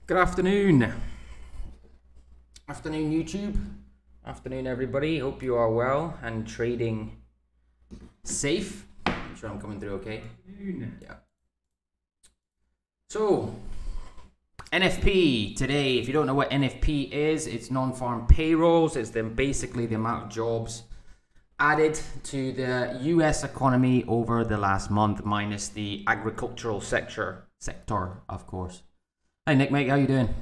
Good afternoon. Afternoon, YouTube. Afternoon, everybody. Hope you are well and trading safe. I'm sure I'm coming through okay. Yeah. So, NFP today. If you don't know what NFP is, it's non-farm payrolls. It's basically the amount of jobs added to the US economy over the last month, minus the agricultural sector, of course. Hi Nick, mate, how you doing?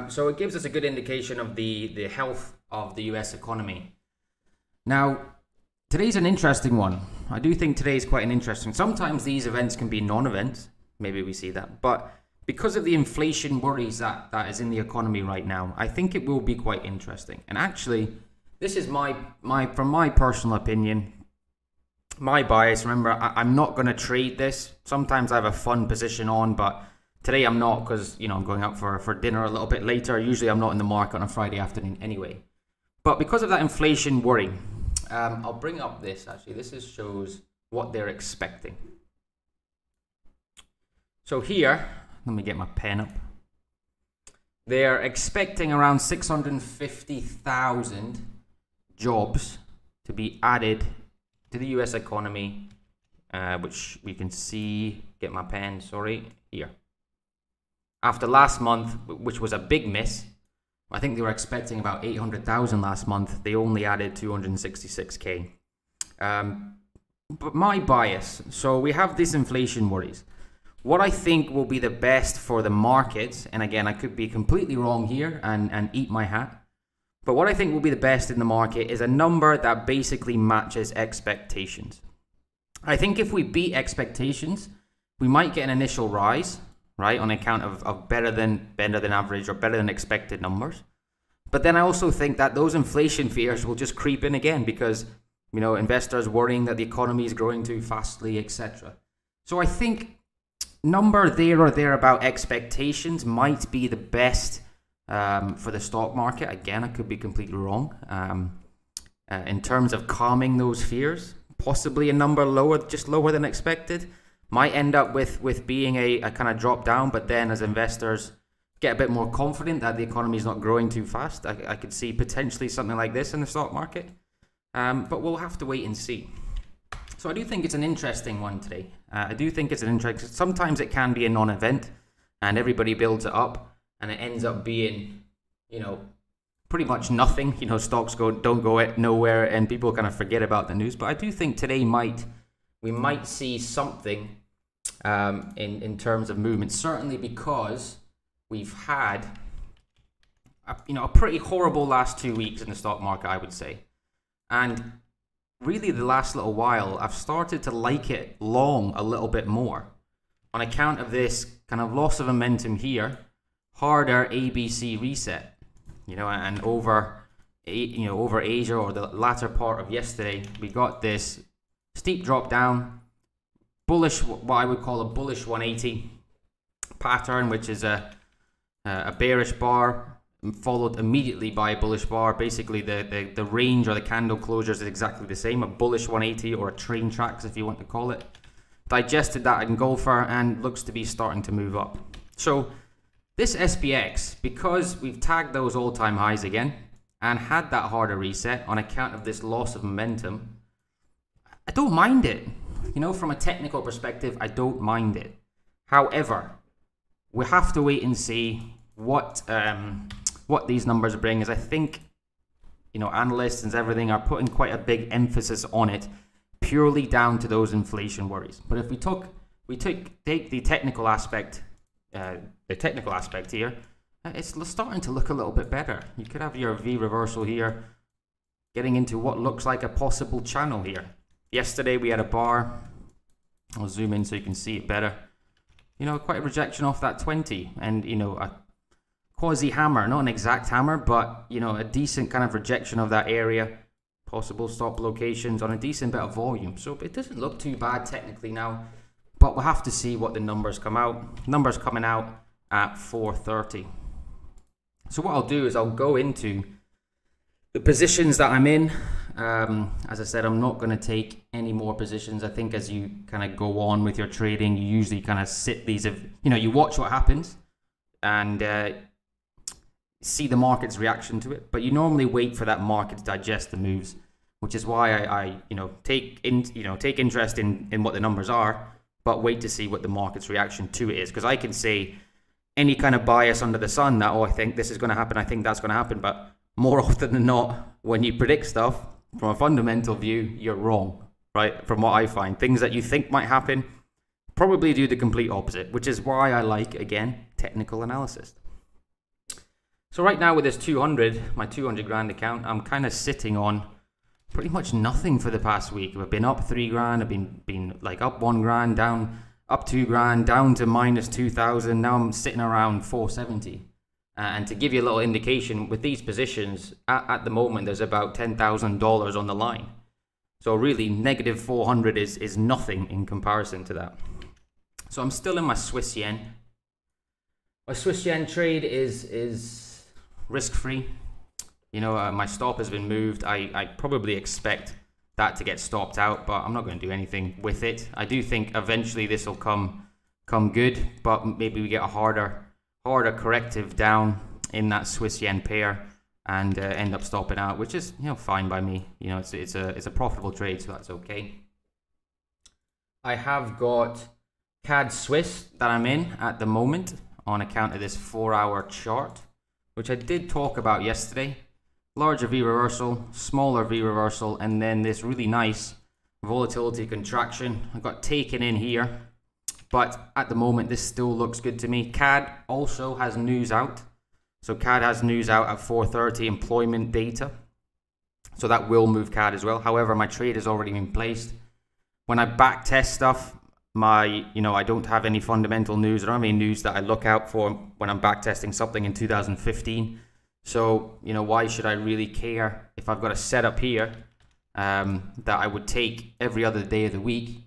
So it gives us a good indication of the health of the US economy. Now, today's an interesting one. I do think today's quite an interesting. Sometimes these events can be non-events. Maybe we see that. But because of the inflation worries that is in the economy right now, I think it will be quite interesting. And actually, this is from my personal opinion, my bias. Remember, I'm not going to trade this. Sometimes I have a fun position on, but today I'm not because, I'm going out for dinner a little bit later. Usually I'm not in the market on a Friday afternoon anyway. But because of that inflation worry, I'll bring up this actually. This shows what they're expecting. So here, let me get my pen up. They're expecting around 650,000 jobs to be added to the US economy, which we can see, get my pen, sorry, here. After last month, which was a big miss, I think they were expecting about 800,000 last month. They only added 266K. But my bias, so we have these inflation worries. What I think will be the best for the markets, and again, I could be completely wrong here and eat my hat, but what I think will be the best in the market is a number that basically matches expectations. I think if we beat expectations, we might get an initial rise, right, on account of better than average or better than expected numbers. But then I also think that those inflation fears will just creep in again because, investors worrying that the economy is growing too fastly, etc. So I think number there or there about expectations might be the best for the stock market. Again, I could be completely wrong. In terms of calming those fears, possibly a number lower, just lower than expected, might end up with being a kind of drop down, but then as investors get a bit more confident that the economy is not growing too fast, I could see potentially something like this in the stock market. But we'll have to wait and see. So I do think it's an interesting one today. I do think it's an interesting, sometimes it can be a non-event and everybody builds it up and it ends up being, pretty much nothing. Stocks don't go nowhere and people kind of forget about the news. But I do think today we might see something in terms of movement, certainly because we've had a pretty horrible last 2 weeks in the stock market, I would say. And really the last little while, I've started to like it long a little bit more on account of this kind of loss of momentum here, harder ABC reset, and over Asia or the latter part of yesterday, we got this steep drop down, bullish, what I would call a bullish 180 pattern, which is a bearish bar followed immediately by a bullish bar. Basically, the range or the candle closures is exactly the same, a bullish 180 or a train tracks if you want to call it. Digested that engulfer and looks to be starting to move up. So this SPX, because we've tagged those all-time highs again and had that harder reset on account of this loss of momentum, I don't mind it. From a technical perspective, I don't mind it. However, we have to wait and see what these numbers bring. As I think, analysts and everything are putting quite a big emphasis on it, purely down to those inflation worries. But if we take the technical aspect, here, it's starting to look a little bit better. You could have your V reversal here, getting into what looks like a possible channel here. Yesterday we had a bar. I'll zoom in so you can see it better. Quite a rejection off that 20 and, a quasi hammer, not an exact hammer, but, a decent kind of rejection of that area. Possible stop locations on a decent bit of volume. So it doesn't look too bad technically now, but we'll have to see what the numbers come out. Numbers coming out at 4:30. So what I'll do is I'll go into the positions that I'm in. As I said, I'm not going to take any more positions. I think as you kind of go on with your trading, you usually kind of sit these, you watch what happens. and see the market's reaction to it. But you normally wait for that market to digest the moves, which is why I take interest in what the numbers are, but wait to see what the market's reaction to it is. Because I can say any kind of bias under the sun that, oh, I think this is going to happen, I think that's going to happen, but more often than not, when you predict stuff from a fundamental view, you're wrong, right? From what I find, things that you think might happen probably do the complete opposite, which is why I like, again, technical analysis. So right now with this 200, my 200 grand account, I'm kind of sitting on pretty much nothing for the past week. I've been up 3 grand, I've been like up 1 grand, down, up 2 grand, down to minus 2,000. Now I'm sitting around 470. And to give you a little indication, with these positions, at the moment, there's about $10,000 on the line. So really, negative 400 is nothing in comparison to that. So I'm still in my Swiss yen. My Swiss yen trade is risk-free. You know, my stop has been moved. I probably expect that to get stopped out, but I'm not going to do anything with it. I do think eventually this will come good, but maybe we get a harder corrective down in that Swiss yen pair and end up stopping out, which is, you know, fine by me. You know, it's a profitable trade, so that's okay. I have got CAD Swiss that I'm in at the moment on account of this 4-hour chart, which I did talk about yesterday. Larger V reversal, smaller V reversal, and then this really nice volatility contraction. I got taken in here, but at the moment this still looks good to me. CAD also has news out. So CAD has news out at 4:30, employment data. So that will move CAD as well. However, my trade has already been placed. When I back test stuff, I don't have any fundamental news. I don't have any news that I look out for when I'm back testing something in 2015. So, why should I really care if I've got a setup here that I would take every other day of the week?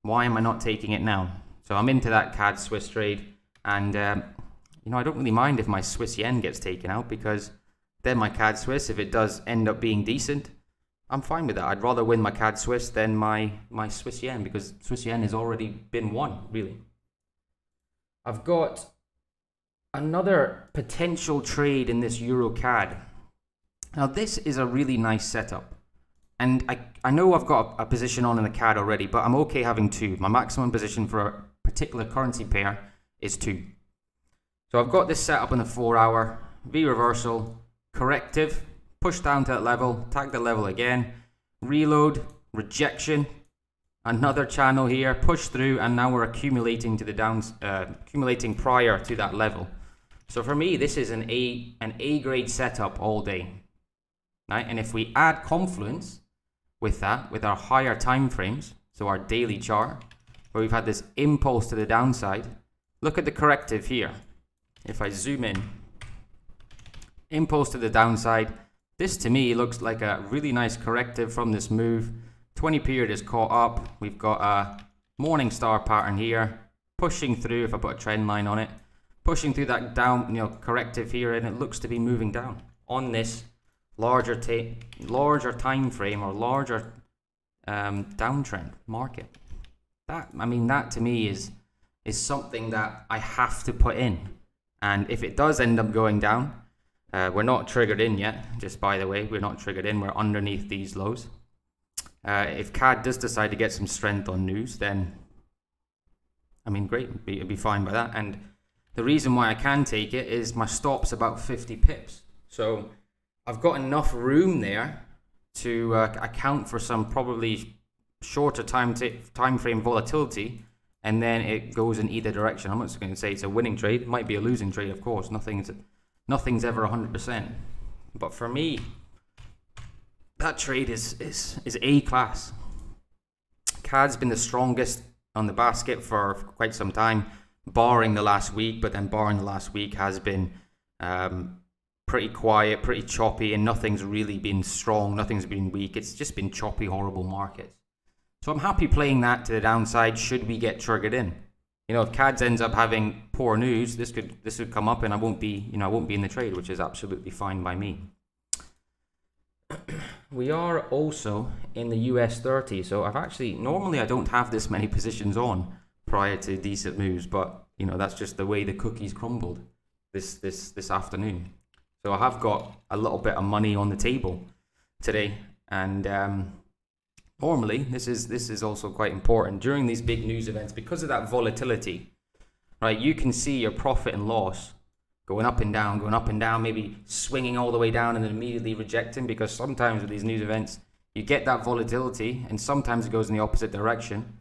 Why am I not taking it now? So I'm into that CAD Swiss trade, and I don't really mind if my Swiss yen gets taken out, because then my CAD Swiss, if it does end up being decent, I'm fine with that. I'd rather win my CAD Swiss than my Swiss yen, because Swiss yen has already been won, really. I've got another potential trade in this Euro CAD. Now this is a really nice setup, and I know I've got a position on in the CAD already, but I'm okay having 2. My maximum position for a particular currency pair is 2. So I've got this set up in the 4-hour, V reversal, corrective, push down to that level, tag the level again, reload, rejection, another channel here, push through, and now we're accumulating to the downs, accumulating prior to that level. So for me, this is an A grade setup all day, right? And if we add confluence with that, with our higher time frames, so our daily chart, where we've had this impulse to the downside, look at the corrective here. If I zoom in, impulse to the downside, this to me looks like a really nice corrective from this move. 20 period is caught up. We've got a morning star pattern here, pushing through, if I put a trend line on it, pushing through that down, corrective here, and it looks to be moving down on this larger time frame or larger downtrend market. That to me is something that I have to put in. And if it does end up going down, we're not triggered in yet, just by the way, we're not triggered in, we're underneath these lows. If CAD does decide to get some strength on news, then, great, it'd be fine by that. And the reason why I can take it is my stop's about 50 pips. So I've got enough room there to account for some probably shorter time frame volatility, and then it goes in either direction. I'm not just going to say it's a winning trade. It might be a losing trade, of course. Nothing's ever 100%. But for me, that trade is A class. CAD's been the strongest on the basket for quite some time, barring the last week. But then barring the last week has been pretty quiet, pretty choppy, and nothing's really been strong. Nothing's been weak. It's just been choppy, horrible markets. So I'm happy playing that to the downside should we get triggered in. If CADS ends up having poor news, this could come up and I won't be in the trade, which is absolutely fine by me. We are also in the US 30, so normally I don't have this many positions on prior to decent moves, but that's just the way the cookies crumbled. this afternoon. So I have got a little bit of money on the table today, and normally this is also quite important during these big news events because of that volatility, right? You can see your profit and loss going up and down, maybe swinging all the way down and then immediately rejecting, because sometimes with these news events you get that volatility and sometimes it goes in the opposite direction.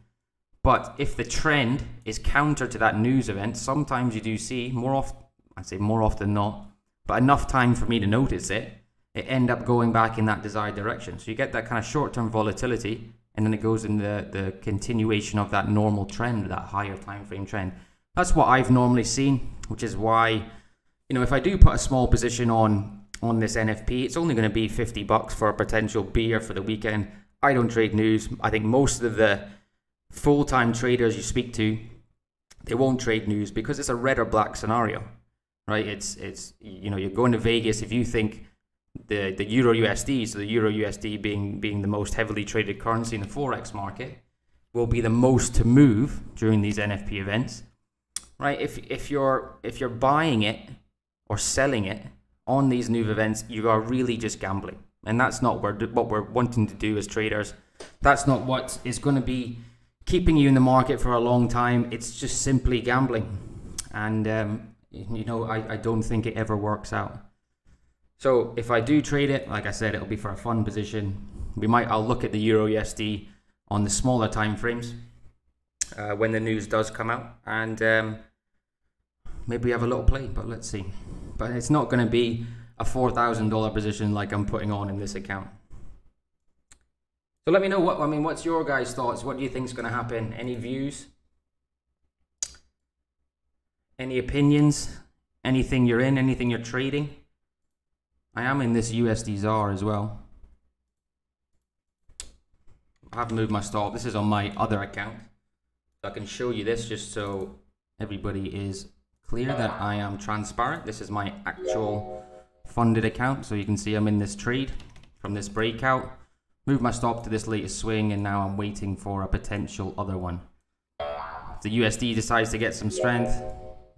But if the trend is counter to that news event, sometimes you do see more often, I'd say more often than not, but enough time for me to notice it end up going back in that desired direction. So you get that kind of short-term volatility, and then it goes in the continuation of that normal trend, that higher time frame trend. That's what I've normally seen, which is why, if I do put a small position on this NFP, it's only going to be $50 for a potential beer for the weekend. I don't trade news. I think most of the full-time traders you speak to, they won't trade news because it's a red or black scenario, right? It's you're going to Vegas if you think the Euro USD, so the Euro USD being the most heavily traded currency in the Forex market, will be the most to move during these NFP events, right? If you're buying it or selling it on these new events, you are really just gambling, and that's not what we're wanting to do as traders. That's not what is going to be keeping you in the market for a long time. It's just simply gambling, and I don't think it ever works out. So if I do trade it, like I said, it'll be for a fun position. I'll look at the Euro USD on the smaller time frames when the news does come out, and maybe have a little play, but let's see. But it's not going to be a $4,000 position like I'm putting on in this account. So let me know what's your guys' thoughts? What do you think is going to happen? Any views? Any opinions? Anything you're in? Anything you're trading? I am in this USD ZAR as well. I have moved my stop. This is on my other account. So I can show you this just so everybody is clear that I am transparent. This is my actual funded account. So you can see I'm in this trade from this breakout. Move my stop to this latest swing, and now I'm waiting for a potential other one. If the USD decides to get some strength,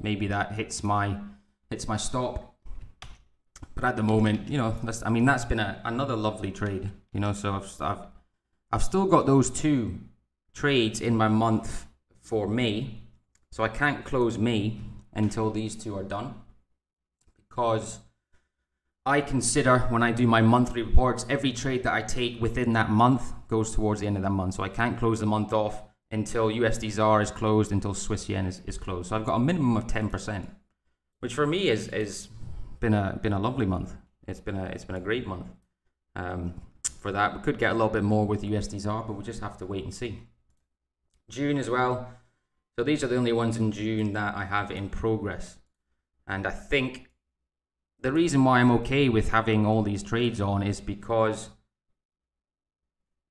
maybe that hits my stop. But at the moment, that's been another lovely trade. So I've still got those two trades in my month for May, so I can't close May until these two are done, because I consider, when I do my monthly reports, every trade that I take within that month goes towards the end of that month. So I can't close the month off until USD ZAR is closed, until Swiss yen is closed. So I've got a minimum of 10%, which for me is been a lovely month. It's been a great month. For that, we could get a little bit more with USD ZAR, but we'll just have to wait and see. June as well. So these are the only ones in June that I have in progress, and I think the reason why I'm okay with having all these trades on is because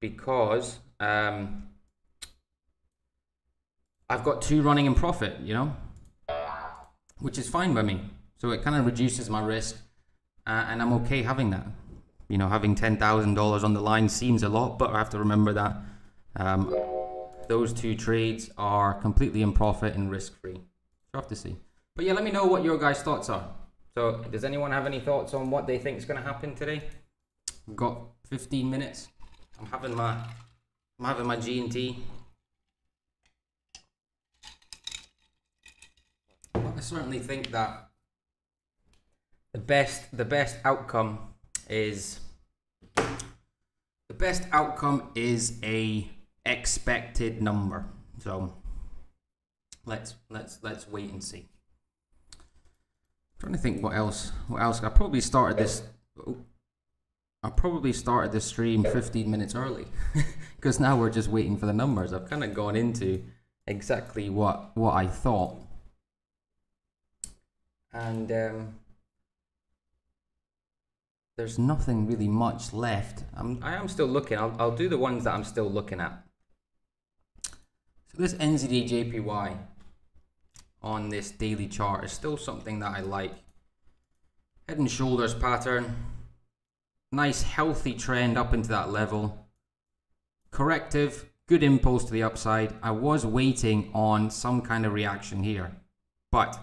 I've got two running in profit, which is fine by me. So it kind of reduces my risk, and I'm okay having that. Having $10,000 on the line seems a lot, but I have to remember that those two trades are completely in profit and risk-free. So I have to see. But yeah, let me know what your guys' thoughts are. So does anyone have any thoughts on what they think is going to happen today? We've got 15 minutes. I'm having my G&T. I certainly think that the best outcome is a expected number. So let's wait and see. I'm trying to think what else. I probably started this stream 15 minutes early because now we're just waiting for the numbers. I've kind of gone into exactly what I thought, and there's nothing really much left. I am still looking. I'll do the ones that I'm still looking at. So this NZD JPY on this daily chart is still something that I like. Head and shoulders pattern, nice healthy trend up into that level. Corrective, good impulse to the upside. I was waiting on some kind of reaction here, but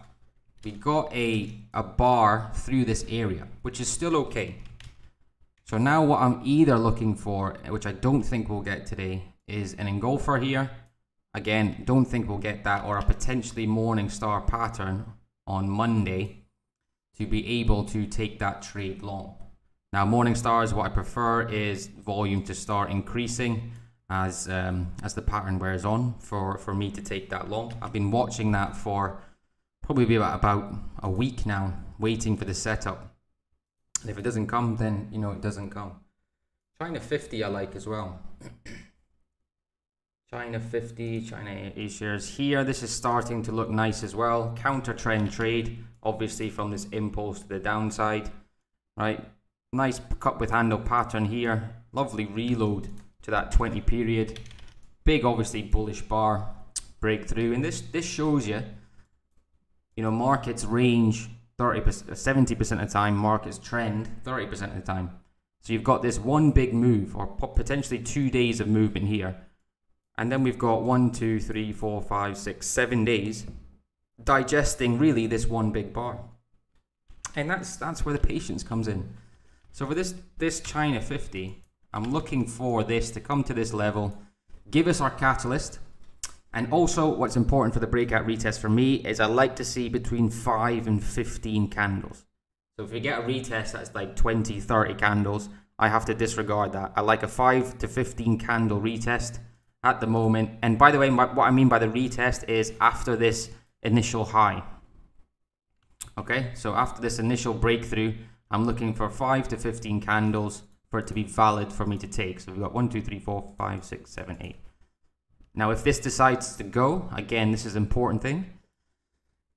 we got a bar through this area, which is still okay. So now what I'm either looking for, which I don't think we'll get today, is an engulfer here. Again, don't think we'll get that, or a potentially morning star pattern on Monday to be able to take that trade long. Now, morning stars, what I prefer is volume to start increasing as the pattern wears on for me to take that long. I've been watching that for probably about a week now, waiting for the setup. And if it doesn't come, then you know it doesn't come. China 50 I like as well. China 50, China A shares here. This is starting to look nice as well. Counter trend trade, obviously from this impulse to the downside, right? Nice cup with handle pattern here. Lovely reload to that 20 period. Big, obviously bullish bar breakthrough, and this shows you, you know, markets range 30%, 70% of the time. Markets trend 30% of the time. So you've got this one big move, or potentially 2 days of movement here. And then we've got 1, 2, 3, 4, 5, 6, 7 days digesting really this one big bar. And that's where the patience comes in. So for this China 50, I'm looking for this to come to this level, give us our catalyst. And also what's important for the breakout retest for me is I like to see between 5 and 15 candles. So if we get a retest that's like 20, 30 candles, I have to disregard that. I like a 5 to 15 candle retest at the moment. And by the way, what I mean by the retest is after this initial high. Okay, so after this initial breakthrough, I'm looking for 5 to 15 candles for it to be valid for me to take. So we've got 1, 2, 3, 4, 5, 6, 7, 8. Now, if this decides to go, again, this is an important thing.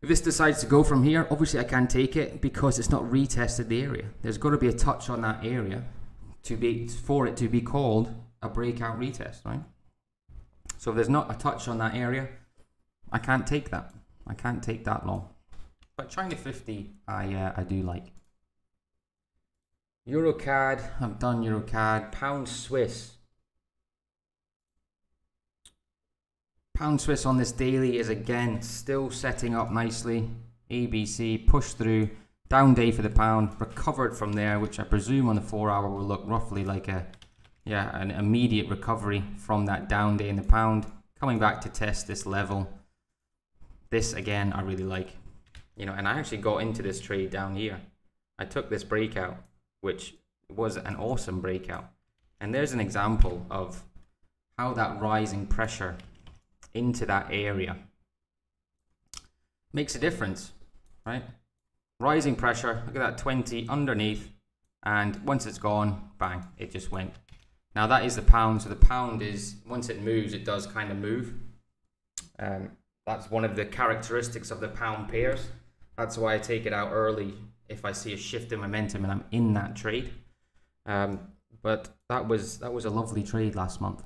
If this decides to go from here, obviously I can't take it because it's not retested the area. There's got to be a touch on that area for it to be called a breakout retest, right? So if there's not a touch on that area, I can't take that. I can't take that long. But China 50, I do like. EuroCAD, I've done EuroCAD. Pound Swiss. Pound Swiss on this daily is again still setting up nicely. ABC pushed through, down day for the pound, recovered from there, which I presume on the 4 hour will look roughly like an immediate recovery from that down day in the pound, coming back to test this level. This again I really like, you know, and I actually got into this trade down here. I took this breakout, which was an awesome breakout, and there's an example of how that rising pressure into that area makes a difference, right? Rising pressure, look at that 20 underneath, and once it's gone, bang, it just went. Now that is the pound, so the pound is, once it moves, it does kind of move. That's one of the characteristics of the pound pairs. That's why I take it out early if I see a shift in momentum and I'm in that trade. But that was a lovely trade last month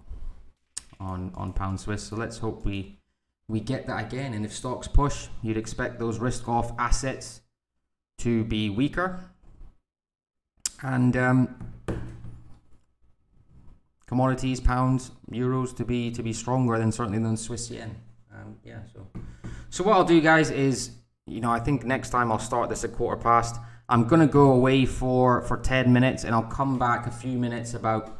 on pound Swiss. So let's hope we get that again. And if stocks push, you'd expect those risk off assets to be weaker, and commodities, pounds, euros to be stronger than certainly than Swiss yen. Yeah, so what I'll do, guys, is, you know, I think next time I'll start this at 1:15. I'm gonna go away for 10 minutes, and I'll come back a few minutes, about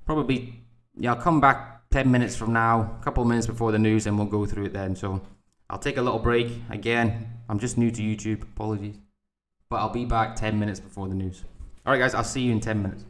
probably, yeah, I'll come back 10 minutes from now, a couple of minutes before the news, and we'll go through it then. So I'll take a little break. Again, I'm just new to YouTube, apologies, but I'll be back 10 minutes before the news. All right, guys, I'll see you in 10 minutes.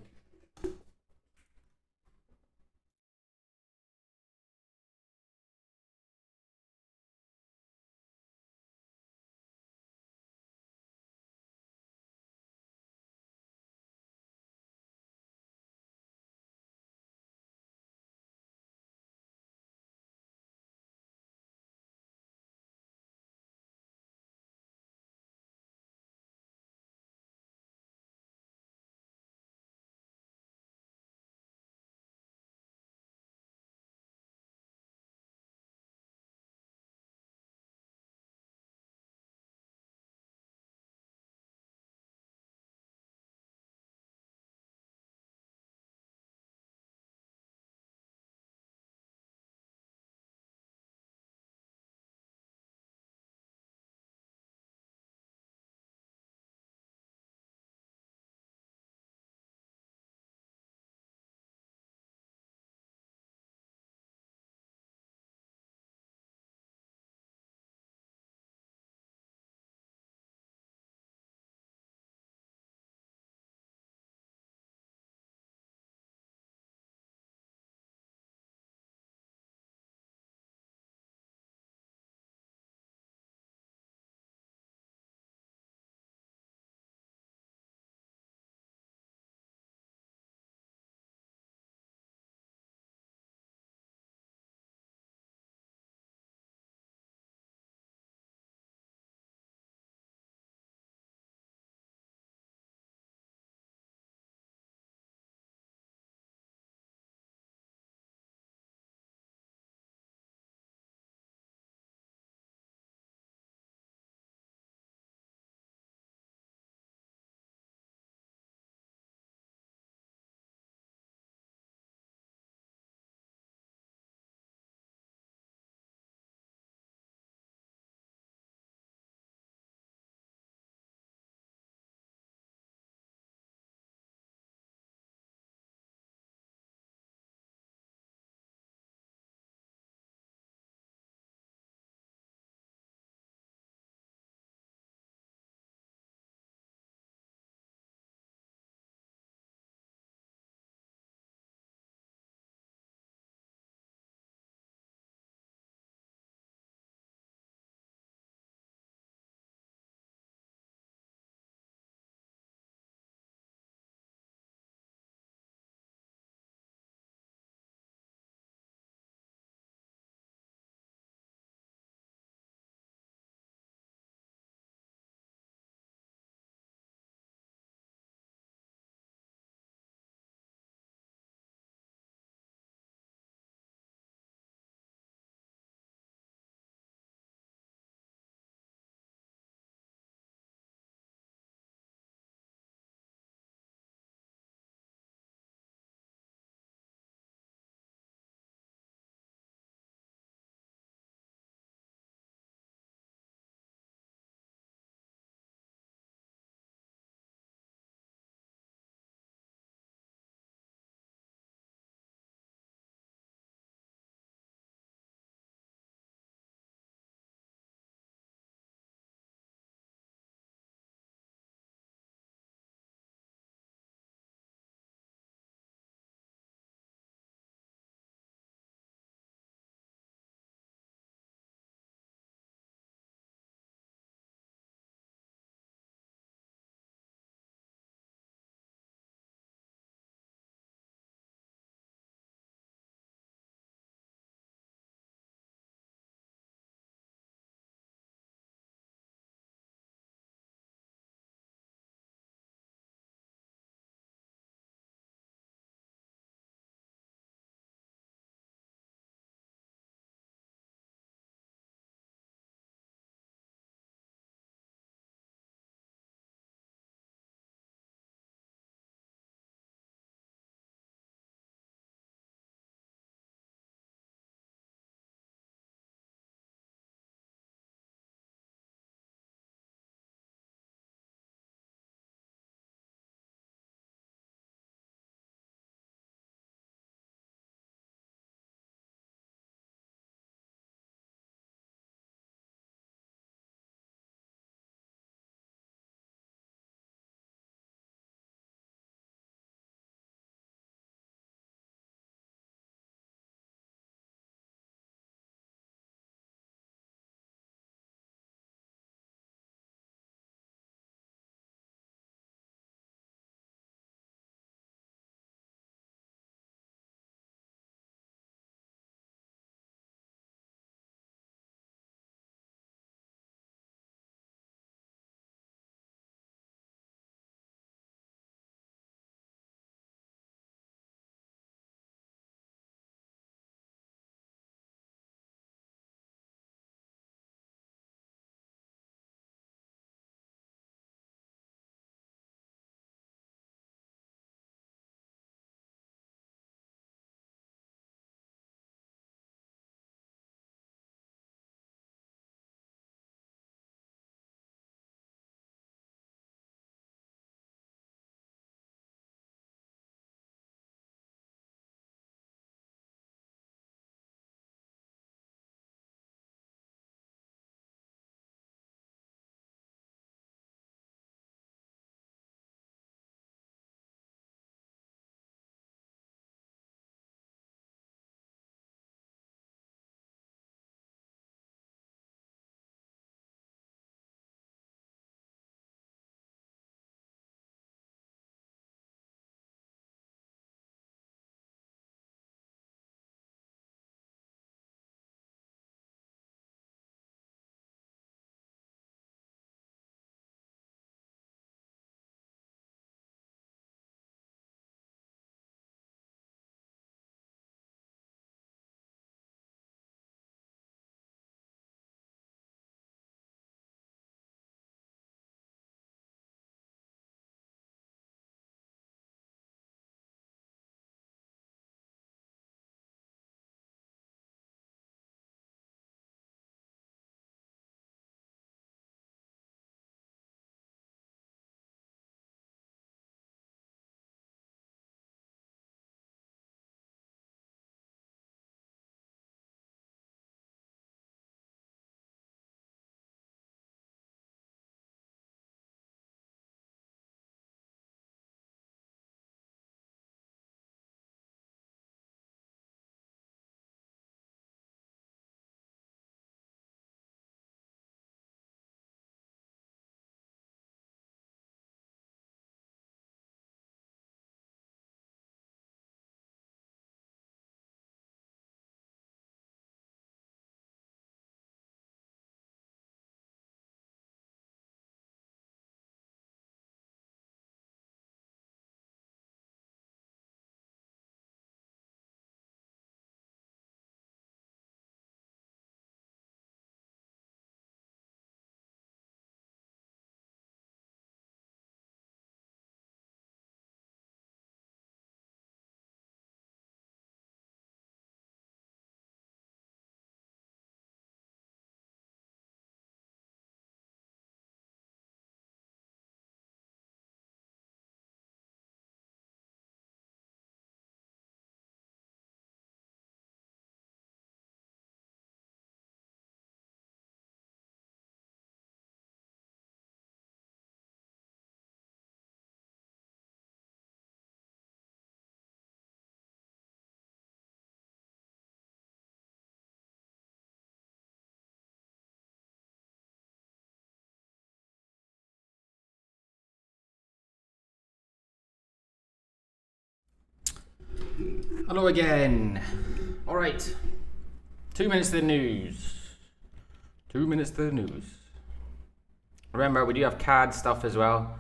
Hello again. All right. 2 minutes to the news. 2 minutes to the news. Remember, we do have CAD stuff as well.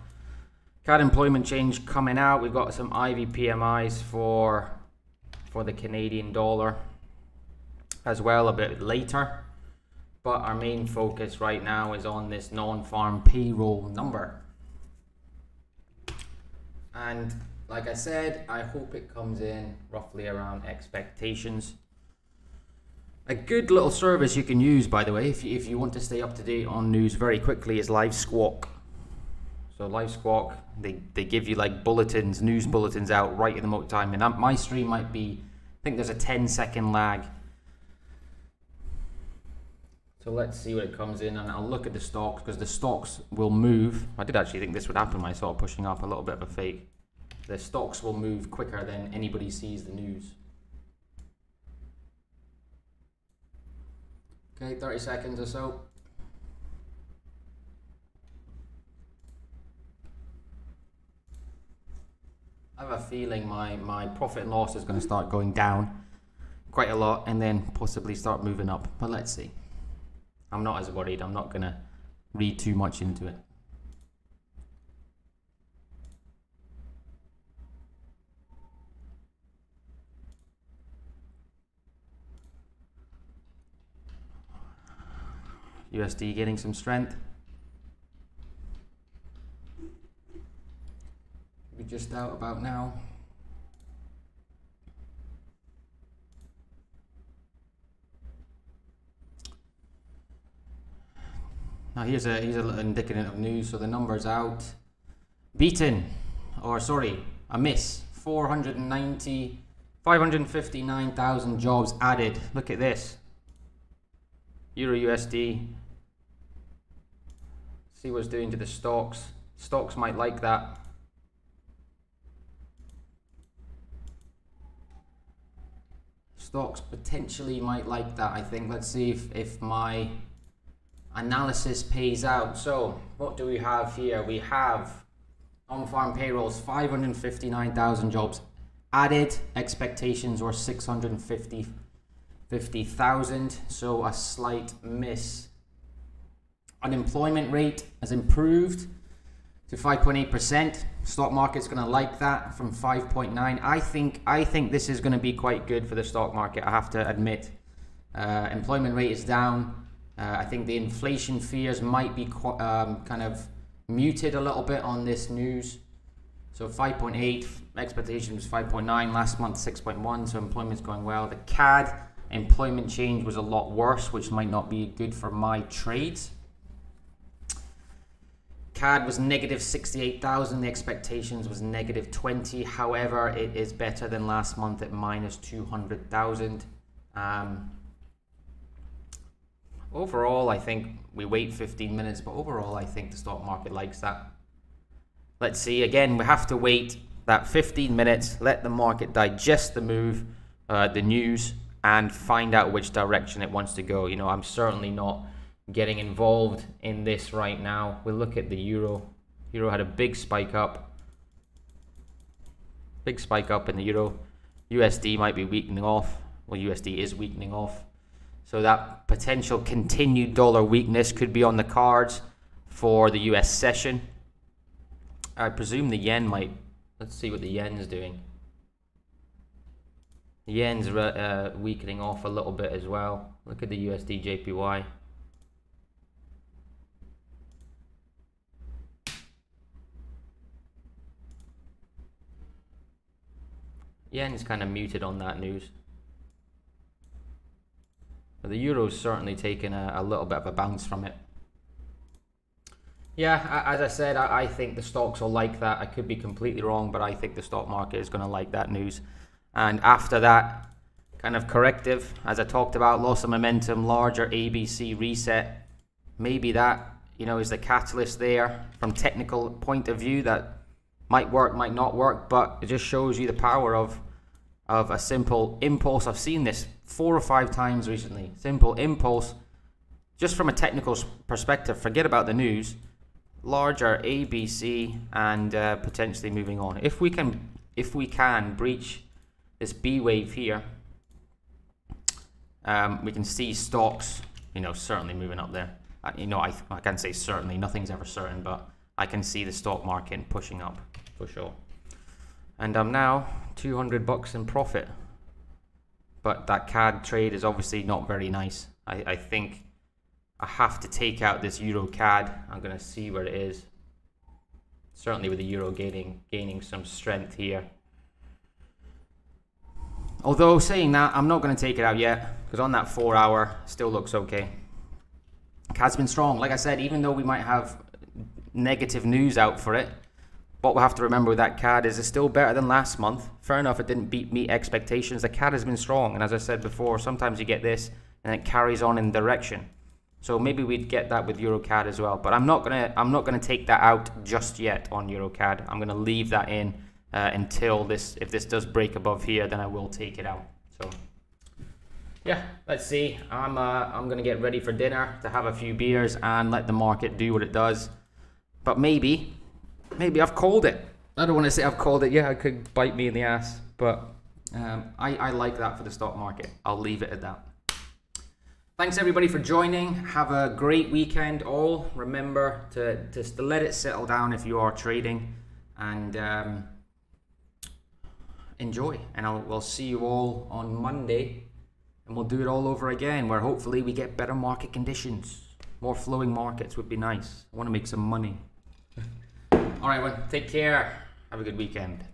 CAD employment change coming out. We've got some IV PMIs for the Canadian dollar as well a bit later. But our main focus right now is on this non-farm payroll number. And like I said, I hope it comes in roughly around expectations. A good little service you can use, by the way, if you want to stay up to date on news very quickly, is Live Squawk. So Live Squawk, they give you like bulletins, news bulletins out right in the time. And my stream might be, I think there's a 10-second lag. So let's see what it comes in, and I'll look at the stocks, because the stocks will move. I did actually think this would happen when I saw it pushing up, a little bit of a fake. The stocks will move quicker than anybody sees the news. Okay, 30 seconds or so. I have a feeling my profit and loss is going to start going down quite a lot and then possibly start moving up, but let's see. I'm not as worried. I'm not going to read too much into it. USD getting some strength. We're just out about now. Now here's a little indicative of news. So the numbers out. Beaten, or sorry, a miss. 559,000 jobs added. Look at this. Euro USD. See what's doing to the stocks. Stocks might like that. Stocks potentially might like that, I think. Let's see if my analysis pays out. So what do we have here? We have on-farm payrolls, 559,000 jobs added. Expectations were 650,000, so a slight miss. Unemployment rate has improved to 5.8%. Stock market's going to like that from 5.9. I think this is going to be quite good for the stock market, I have to admit. Employment rate is down. I think the inflation fears might be kind of muted a little bit on this news. So 5.8, expectation was 5.9, last month 6.1, so employment's going well. The CAD employment change was a lot worse, which might not be good for my trades. CAD was negative 68,000, the expectations was negative 20. However, it is better than last month at minus 200,000. Overall, I think we wait 15 minutes, but overall, I think the stock market likes that. Let's see, again, we have to wait that 15 minutes, let the market digest the move, the news, and find out which direction it wants to go. You know, I'm certainly not getting involved in this right now. We'll look at the euro. Euro had a big spike up. Big spike up in the euro. USD might be weakening off. Well, USD is weakening off. So that potential continued dollar weakness could be on the cards for the US session. I presume the yen might. Let's see what the yen's doing. The yen's weakening off a little bit as well. Look at the USD JPY. Yen's kind of muted on that news. But the euro's certainly taken a little bit of a bounce from it. Yeah, as I said, I think the stocks will like that. I could be completely wrong, but I think the stock market is going to like that news. And after that kind of corrective, as I talked about, loss of momentum, larger ABC reset, maybe that, you know, is the catalyst there from technical point of view. That might work, might not work, but it just shows you the power of a simple impulse. I've seen this 4 or 5 times recently. Simple impulse, just from a technical perspective, forget about the news. Larger ABC and potentially moving on. If we can breach this B wave here, we can see stocks, you know, certainly moving up there. You know, I can't say certainly, nothing's ever certain, but I can see the stock market pushing up for sure. And I'm now 200 bucks in profit. But that CAD trade is obviously not very nice. I think I have to take out this Euro CAD. I'm going to see where it is. Certainly with the Euro gaining some strength here. Although saying that, I'm not going to take it out yet, because on that 4 hour still looks okay. CAD's been strong. Like I said, even though we might have negative news out for it, what we have to remember with that CAD is it's still better than last month. Fair enough, it didn't meet expectations. The CAD has been strong, and as I said before, sometimes you get this and it carries on in direction. So maybe we'd get that with EuroCAD as well. But I'm not gonna take that out just yet on EuroCAD. I'm gonna leave that in until this. If this does break above here, then I will take it out. So yeah, let's see. I'm gonna get ready for dinner to have a few beers and let the market do what it does. But maybe I've called it. I don't want to say I've called it. Yeah, it could bite me in the ass, but I like that for the stock market. I'll leave it at that. Thanks everybody for joining. Have a great weekend all. Remember to just let it settle down if you are trading, and enjoy. And we'll see you all on Monday, and we'll do it all over again, where hopefully we get better market conditions. More flowing markets would be nice. I want to make some money. All right, well, take care. Have a good weekend.